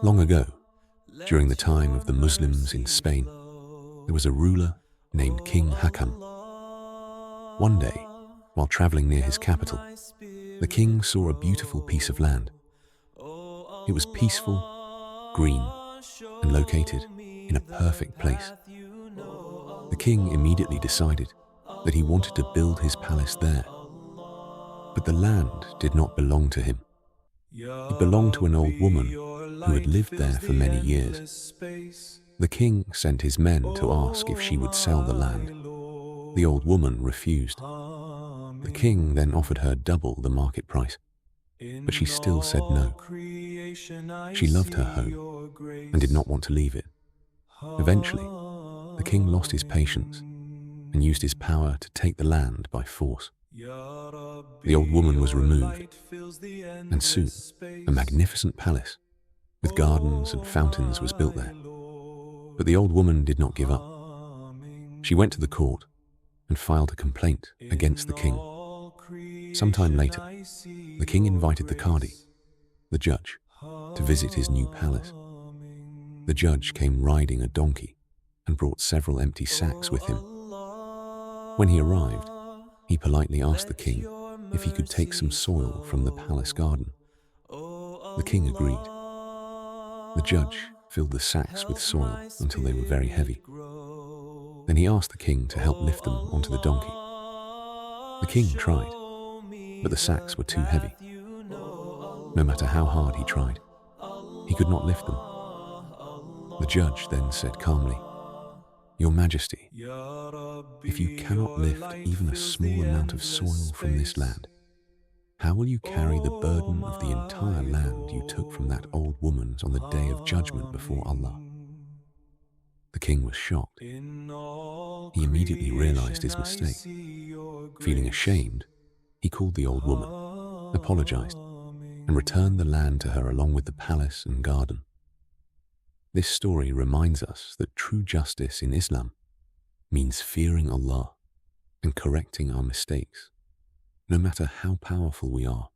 Long ago, during the time of the Muslims in Spain, there was a ruler named King Hakam. One day, while traveling near his capital, the king saw a beautiful piece of land. It was peaceful, green, and located in a perfect place. The king immediately decided that he wanted to build his palace there. But the land did not belong to him. It belonged to an old woman who had lived there for many years. The king sent his men to ask if she would sell the land. The old woman refused. The king then offered her double the market price, but she still said no. She loved her home and did not want to leave it. Eventually, the king lost his patience and used his power to take the land by force. The old woman was removed, and soon a magnificent palace with gardens and fountains was built there. But the old woman did not give up. She went to the court and filed a complaint against the king. Sometime later, the king invited the Qadi, the judge, to visit his new palace. The judge came riding a donkey and brought several empty sacks with him. When he arrived, he politely asked the king if he could take some soil from the palace garden. The king agreed. The judge filled the sacks with soil until they were very heavy. Then he asked the king to help lift them onto the donkey. The king tried, but the sacks were too heavy. No matter how hard he tried, he could not lift them. The judge then said calmly, "Your Majesty, if you cannot lift even a small amount of soil from this land, how will you carry the burden of the entire land you took from that old woman on the day of judgment before Allah?" The king was shocked. He immediately realized his mistake. Feeling ashamed, he called the old woman, apologized, and returned the land to her along with the palace and garden. This story reminds us that true justice in Islam means fearing Allah and correcting our mistakes, no matter how powerful we are.